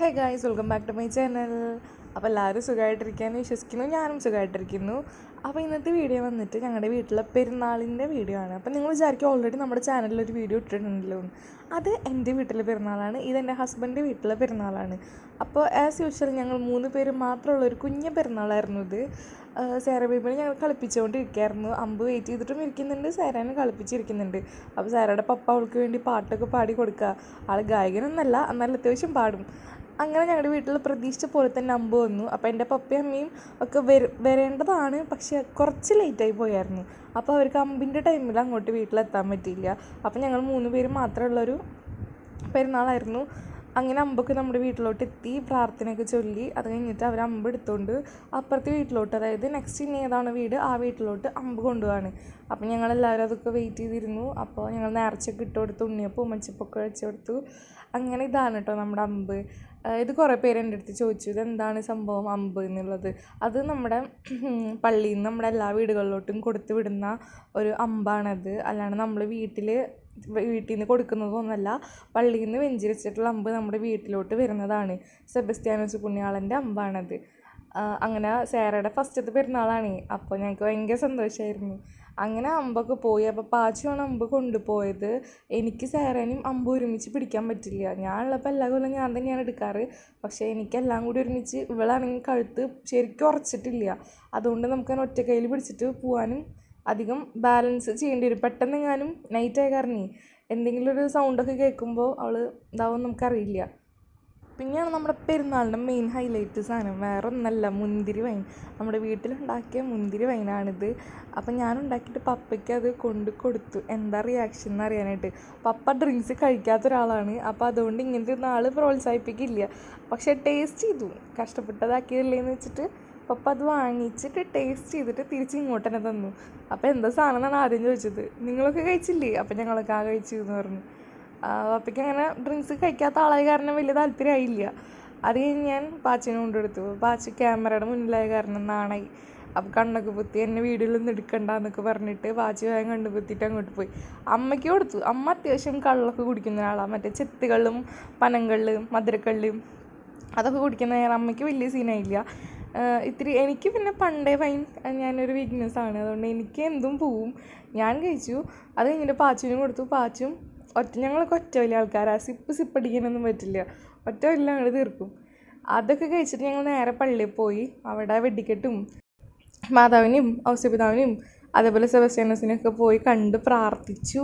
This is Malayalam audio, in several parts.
Hey guys, welcome back to my channel. അപ്പോൾ എല്ലാവരും സുഖമായിട്ടിരിക്കാമെന്ന് വിശ്വസിക്കുന്നു. ഞാനും സുഖമായിട്ടിരിക്കുന്നു. അപ്പോൾ ഇന്നത്തെ വീഡിയോ വന്നിട്ട് ഞങ്ങളുടെ വീട്ടിലെ പെരുന്നാളിൻ്റെ വീഡിയോ ആണ്. അപ്പോൾ നിങ്ങൾ വിചാരിക്കും ഓൾറെഡി നമ്മുടെ ചാനലിൽ ഒരു വീഡിയോ ഇട്ടിട്ടുണ്ടല്ലോ. അത് എൻ്റെ വീട്ടിലെ പെരുന്നാളാണ്, ഇതെൻ്റെ ഹസ്ബൻഡിൻ്റെ വീട്ടിലെ പെരുന്നാളാണ്. അപ്പോൾ ആസ് യൂഷ്വൽ ഞങ്ങൾ 3 പേര് മാത്രമുള്ള ഒരു കുഞ്ഞ പെരുന്നാളായിരുന്നു ഇത്. സാര ബേബിനെ ഞങ്ങൾ കളിപ്പിച്ചുകൊണ്ടിരിക്കുകയായിരുന്നു. അമ്പ് വെയിറ്റ് ചെയ്തിട്ടും ഇരിക്കുന്നുണ്ട്, സാരേനെ കളിപ്പിച്ചിരിക്കുന്നുണ്ട്. അപ്പോൾ സാരയുടെ പപ്പ അവൾക്ക് വേണ്ടി പാട്ടൊക്കെ പാടി കൊടുക്കുക. ആൾ ഗായകനൊന്നല്ല, എന്നാൽ അത്യാവശ്യം പാടും. അങ്ങനെ ഞങ്ങളുടെ വീട്ടിൽ പ്രതീക്ഷിച്ച പോലെ തന്നെ അമ്പ് വന്നു. അപ്പോൾ എൻ്റെ പപ്പയും അമ്മയും ഒക്കെ വരേണ്ടതാണ്, പക്ഷേ കുറച്ച് ലേറ്റായി പോയായിരുന്നു. അപ്പോൾ അവർക്ക് അമ്പിൻ്റെ ടൈമിൽ അങ്ങോട്ട് വീട്ടിലെത്താൻ പറ്റിയില്ല. അപ്പോൾ ഞങ്ങൾ 3 പേര് മാത്രമുള്ളൊരു പെരുന്നാളായിരുന്നു. അങ്ങനെ അമ്പൊക്കെ നമ്മുടെ വീട്ടിലോട്ട് എത്തി, പ്രാർത്ഥനയൊക്കെ ചൊല്ലി. അത് കഴിഞ്ഞിട്ട് അവർ അമ്പ് എടുത്തുകൊണ്ട് അപ്പുറത്തെ വീട്ടിലോട്ട്, അതായത് നെക്സ്റ്റ് ഇനി ഏതാണ് വീട് ആ വീട്ടിലോട്ട് അമ്പ് കൊണ്ടുപോവാണ്. അപ്പോൾ ഞങ്ങളെല്ലാവരും അതൊക്കെ വെയിറ്റ് ചെയ്തിരുന്നു. അപ്പോൾ ഞങ്ങൾ നേർച്ചയൊക്കെ ഇട്ട് കൊടുത്തു, ഉണ്ണിയപ്പോൾ ഉമ്മച്ചിപ്പൊക്കെ വെച്ച് കൊടുത്തു. അങ്ങനെ ഇതാണ് കേട്ടോ നമ്മുടെ അമ്പ്. ഇത് കുറേ പേര് എൻ്റെ അടുത്ത് ചോദിച്ചു, ഇതെന്താണ് സംഭവം അമ്പ് എന്നുള്ളത്. അത് നമ്മുടെ പള്ളിയിൽ നിന്ന് നമ്മുടെ എല്ലാ വീടുകളിലോട്ടും കൊടുത്തു വിടുന്ന ഒരു അമ്പാണത്. അല്ലാണ്ട് നമ്മൾ വീട്ടിൽ നിന്ന് കൊടുക്കുന്നതൊന്നുമല്ല. പള്ളിയിൽ നിന്ന് വെഞ്ചരിച്ചിട്ടുള്ള അമ്പ് നമ്മുടെ വീട്ടിലോട്ട് വരുന്നതാണ്. സെബസ്ത്യാനോസ് പുണ്യാളൻ്റെ അമ്പാണത്. അങ്ങനെ സാരയുടെ ഫസ്റ്റത്തെ പെരുന്നാളാണ്. അപ്പോൾ ഞങ്ങൾക്ക് ഭയങ്കര സന്തോഷമായിരുന്നു. അങ്ങനെ അമ്പൊക്കെ പോയി. അപ്പോൾ പാച്ചുവാണ് അമ്പ് കൊണ്ടുപോയത്. എനിക്ക് സാരേനും അമ്പ് ഒരുമിച്ച് പിടിക്കാൻ പറ്റില്ല. ഞാനുള്ളപ്പോൾ എല്ലാ കൊല്ലം ഞാൻ തന്നെയാണ് എടുക്കാറ്. പക്ഷേ എനിക്കെല്ലാം കൂടി ഒരുമിച്ച്, ഇവളാണെങ്കിൽ കഴുത്ത് ശരിക്കും ഉറച്ചിട്ടില്ല. അതുകൊണ്ട് നമുക്കതിന് ഒറ്റ കയ്യിൽ പിടിച്ചിട്ട് പോകാനും അധികം ബാലൻസ് ചെയ്യേണ്ടി വരും. പെട്ടെന്നെങ്ങാനും നൈറ്റായ കാരണം എന്തെങ്കിലും ഒരു സൗണ്ടൊക്കെ കേൾക്കുമ്പോൾ അവൾ ഇതാവും നമുക്കറിയില്ല. പിന്നെയാണ് നമ്മുടെ പെരുന്നാളിൻ്റെ മെയിൻ ഹൈലൈറ്റ് സാധനം, വേറെ ഒന്നല്ല, മുന്തിരി വൈൻ. നമ്മുടെ വീട്ടിലുണ്ടാക്കിയ മുന്തിരി വൈനാണിത്. അപ്പം ഞാനുണ്ടാക്കിയിട്ട് പപ്പയ്ക്ക് അത് കൊടുത്തു, എന്താ റിയാക്ഷൻ എന്ന് അറിയാനായിട്ട്. പപ്പ ഡ്രിങ്ക്സ് കഴിക്കാത്ത ഒരാളാണ്. അപ്പോൾ അതുകൊണ്ട് ഇങ്ങനത്തെ നാൾ പ്രോത്സാഹിപ്പിക്കില്ല. പക്ഷേ ടേസ്റ്റ് ചെയ്തു, കഷ്ടപ്പെട്ടതാക്കിയതല്ലേന്ന് വെച്ചിട്ട് പപ്പ അത് വാങ്ങിച്ചിട്ട് ടേസ്റ്റ് ചെയ്തിട്ട് തിരിച്ച് ഇങ്ങോട്ട് തന്നെ തന്നു. അപ്പോൾ എന്താ സാധനം എന്നാണ് ആദ്യം ചോദിച്ചത്. നിങ്ങളൊക്കെ കഴിച്ചില്ലേ? അപ്പം ഞങ്ങളൊക്കെ കഴിച്ചു എന്ന് പറഞ്ഞു. പപ്പയ്ക്ക് അങ്ങനെ ഡ്രിങ്ക്സ് കഴിക്കാത്ത ആളായ കാരണം വലിയ താല്പര്യമായില്ല. അത് കഴിഞ്ഞ് ഞാൻ പാച്ചിനെ കൊണ്ടെടുത്തു. പാച്ചി ക്യാമറയുടെ മുന്നിലായ കാരണം നാണായി. അപ്പോൾ കണ്ണൊക്കെ പൊത്തി, എന്നെ വീഡിയോയിലൊന്നും എടുക്കണ്ടെന്നൊക്കെ പറഞ്ഞിട്ട് പാച്ചി വേഗം കണ്ണു പൊത്തിയിട്ട് അങ്ങോട്ട് പോയി. അമ്മയ്ക്ക് കൊടുത്തു. അമ്മ അത്യാവശ്യം കള്ളൊക്കെ കുടിക്കുന്ന ഒരാളാണ്. മറ്റേ ചെത്തുകള്ളും പനങ്കള്ളും മധുരക്കള്ളും അതൊക്കെ കുടിക്കുന്ന അമ്മയ്ക്ക് വലിയ സീനായില്ല. ഇത്തിരി എനിക്ക് പിന്നെ പണ്ടേ വൈൻ ഞാനൊരു വീക്ക്നെസ്സാണ്, അതുകൊണ്ട് എനിക്ക് എന്തും പോവും. ഞാൻ കഴിച്ചു. അത് കഴിഞ്ഞിട്ട് പാച്ചുവിനും കൊടുത്തു. പാച്ചും ഞങ്ങളൊക്കെ ഒറ്റ വലിയ ആൾക്കാരാണ്, സിപ്പ് അടിക്കാനൊന്നും പറ്റില്ല. ഒറ്റ വലിയ അങ്ങോട്ട് തീർക്കും. അതൊക്കെ കഴിച്ചിട്ട് ഞങ്ങൾ നേരെ പള്ളിയിൽ പോയി. അവിടെ വെടിക്കെട്ടും മാതാവിനെയും ഔസപിതാവിനെയും അതേപോലെ സെബസ്ത്യാനോസിനെയൊക്കെ പോയി കണ്ട് പ്രാർത്ഥിച്ചു.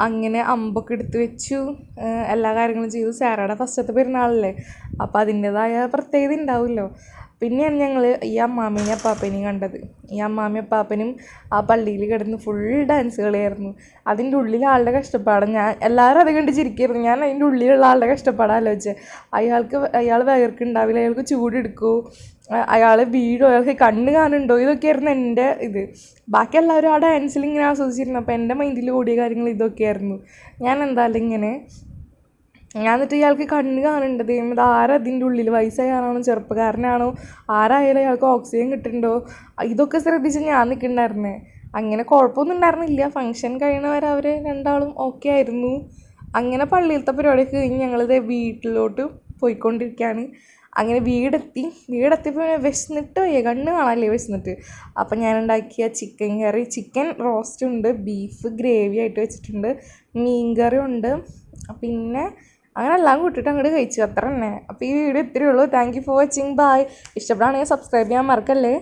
അങ്ങനെ അമ്പൊക്കെ എടുത്ത് വെച്ചു, എല്ലാ കാര്യങ്ങളും ചെയ്തു. സാരയുടെ ഫസ്റ്റത്തെ പെരുന്നാളല്ലേ, അപ്പോൾ അതിൻ്റേതായ പ്രത്യേകത ഉണ്ടാവുമല്ലോ. പിന്നെയാണ് ഞങ്ങൾ ഈ അമ്മാമ്മേനെയും അപ്പാപ്പനെയും കണ്ടത്. ഈ അമ്മാമ്മയും അപ്പാപ്പനും ആ പള്ളിയിൽ കിടന്ന് ഫുൾ ഡാൻസ് കളിയായിരുന്നു. അതിൻ്റെ ഉള്ളിൽ ആളുടെ കഷ്ടപ്പാടാണ്. എല്ലാവരും അത് കണ്ട് ചിരിക്കായിരുന്നു. ഞാൻ അതിൻ്റെ ഉള്ളിലുള്ള ആളുടെ കഷ്ടപ്പാടാണ് ആലോചിച്ചത്. അയാൾ വിയർക്കുണ്ടാവില്ല, അയാൾക്ക് ചൂടെടുക്കുമോ, അയാൾ വീഴോ, അയാൾക്ക് കണ്ണ് കാണുന്നുണ്ടോ, ഇതൊക്കെയായിരുന്നു എൻ്റെ ഇത്. ബാക്കി എല്ലാവരും ആ ഡാൻസിൽ ഇങ്ങനെ ആസ്വദിച്ചിരുന്നു. അപ്പോൾ എൻ്റെ മൈൻഡിൽ ഓടിയ കാര്യങ്ങൾ ഇതൊക്കെയായിരുന്നു. ഞാൻ എന്തായാലും ഇങ്ങനെ എന്നിട്ട് ഇയാൾക്ക് കണ്ണ് കാണുന്നുണ്ട്. ദൈവം, ഇത് ആരതിൻ്റെ ഉള്ളിൽ, വയസ്സായാണോ ചെറുപ്പക്കാരനാണോ, ആരായാലും അയാൾക്ക് ഓക്സിജൻ കിട്ടുന്നുണ്ടോ, ഇതൊക്കെ ശ്രദ്ധിച്ച് ഞാൻ നിൽക്കുന്നുണ്ടായിരുന്നേ. അങ്ങനെ കുഴപ്പമൊന്നും ഉണ്ടായിരുന്നില്ല. ഫംഗ്ഷൻ കഴിയണവരെ അവർ രണ്ടാളും ഓക്കെ ആയിരുന്നു. അങ്ങനെ പള്ളിയിലത്തെ പരിപാടിയൊക്കെ കഴിഞ്ഞ് ഞങ്ങളിത് വീട്ടിലോട്ട് പോയിക്കൊണ്ടിരിക്കുകയാണ്. അങ്ങനെ വീടെത്തിയപ്പോൾ വിശന്നിട്ട് വയ്യ, കണ്ണ് കാണാല്ലേ വിശന്നിട്ട്. അപ്പം ഞാനുണ്ടാക്കിയ ചിക്കൻ കറി, ചിക്കൻ റോസ്റ്റ് ഉണ്ട്, ബീഫ് ഗ്രേവി ആയിട്ട് വെച്ചിട്ടുണ്ട്, മീൻ കറി ഉണ്ട്, പിന്നെ അങ്ങനെ എല്ലാം കൂട്ടിയിട്ട് അങ്ങോട്ട് കഴിച്ചു, അത്ര തന്നെ. അപ്പോൾ ഈ വീഡിയോ ഇത്രയേ ഉള്ളൂ. Thank you for watching. Bye. ഇഷ്ടപ്പെടുകയാണെങ്കിൽ സബ്സ്ക്രൈബ് ചെയ്യാൻ മറക്കല്ലേ.